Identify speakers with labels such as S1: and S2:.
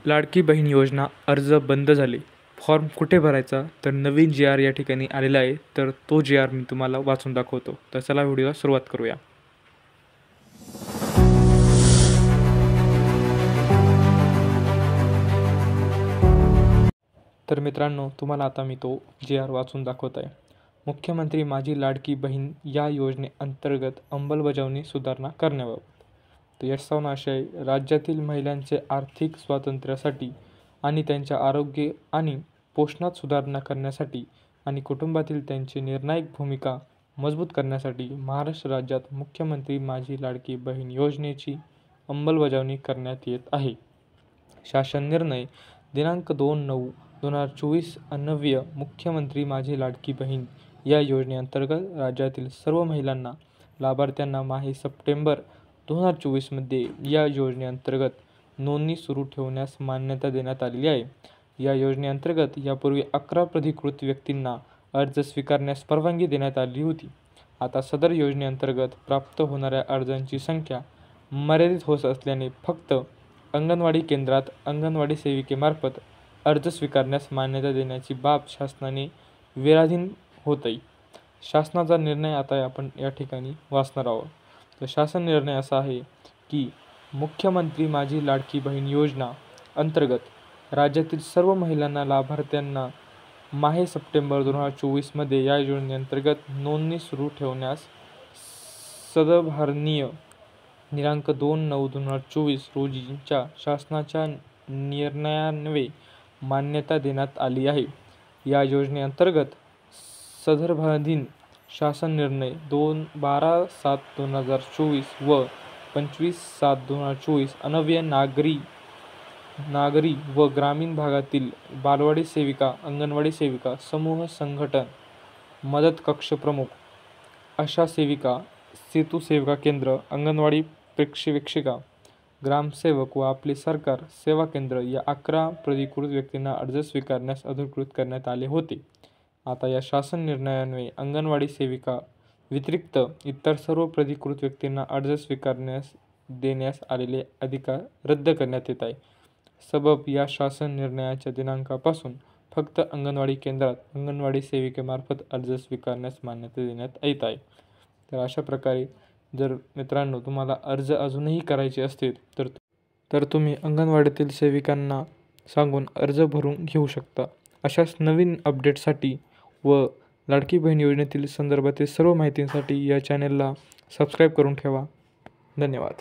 S1: लाडकी बहीण योजना अर्ज बंद झाले. फॉर्म कुठे भरायचा? तर नवीन जी.आर. या ठिकाणी आलेला आहे. तर तो जी.आर. मी तुम्हाला वाचून दाखवतो. तर चला व्हिडिओला सुरुवात करूया. तर मित्रांनो, तुम्हाला आता मी तो जी.आर. वाचून दाखवत आहे. मुख्यमंत्री माझी लाडकी बहीण या योजनेअंतर्गत अंमलबजावणी सुधारणा करण्याबाबत. तर याचा आशय राज्यातील महिलांचे आर्थिक स्वातंत्र्यासाठी आणि त्यांच्या आरोग्य आणि पोषणात सुधारणा करण्यासाठी आणि कुटुंबातील त्यांची निर्णायक भूमिका मजबूत करण्यासाठी महाराष्ट्र राज्यात मुख्यमंत्री माझी लाडकी बहीण योजनेची अंमलबजावणी करण्यात येत आहे. शासन निर्णय दिनांक 2/9/2024 अन्वये मुख्यमंत्री माझी लाडकी बहीण या योजनेअंतर्गत राज्यातील सर्व महिलांना लाभार्थ्यांना माहे सप्टेंबर 2024 मध्ये या योजनेअंतर्गत नोंदणी सुरू ठेवण्यास मान्यता देण्यात आलेली आहे. या योजनेअंतर्गत यापूर्वी 11 प्राधिकृत व्यक्तींना अर्ज स्वीकारण्यास परवानगी देण्यात आली होती. आता सदर योजनेअंतर्गत प्राप्त होणाऱ्या अर्जांची संख्या मर्यादित होत असल्याने फक्त अंगणवाडी केंद्रात अंगणवाडी सेविकेमार्फत अर्ज स्वीकारण्यास मान्यता देण्याची बाब शासनाने विचाराधीन होती. शासनाचा निर्णय आता आपण या ठिकाणी वाचणार आहोत. तर शासन निर्णय असा आहे की मुख्यमंत्री माझी लाडकी बहीण योजना अंतर्गत राज्यातील सर्व महिलांना लाभार्थ्यांना माहे सप्टेंबर 2024 मध्ये या योजनेअंतर्गत नोंदणी सुरू ठेवण्यास सदभारणीय दिनांक 2/9/2024 रोजीच्या शासनाच्या निर्णयान्वये मान्यता देण्यात आली आहे. या योजनेअंतर्गत सदर्भाधीन शासन निर्णय 12/7/2024 व 25/7/2024 अन्वये नागरी व ग्रामीण भागातील बालवाडी सेविका, अंगणवाडी सेविका, समूह संघटन, मदत कक्ष प्रमुख, आशा सेविका, सेतू सेविका केंद्र, अंगणवाडी पर्यवेक्षिका, ग्रामसेवक व आपले सरकार सेवा केंद्र या 11 प्राधिकृत व्यक्तींना अर्ज स्वीकारण्यास अधिकृत करण्यात आले होते. आता या शासन निर्णयान्वये अंगणवाडी सेविका व्यतिरिक्त इतर सर्व प्राधिकृत व्यक्तींना अर्ज स्वीकारण्यास देण्यास आलेले अधिकार रद्द करण्यात येत आहे. सबब या शासन निर्णयाच्या दिनांकापासून फक्त अंगणवाडी केंद्रात अंगणवाडी सेविकेमार्फत अर्ज स्वीकारण्यास मान्यता देण्यात येत आहे. तर अशा प्रकारे जर मित्रांनो तुम्हाला अर्ज अजूनही करायचे असतील तर तुम्ही अंगणवाडीतील सेविकांना सांगून अर्ज भरून घेऊ शकता. अशाच नवीन अपडेटसाठी व लाडकी बहीण योजनेतील संदर्भातील सर्व माहितींसाठी या चॅनेलला सबस्क्राईब करून ठेवा. धन्यवाद.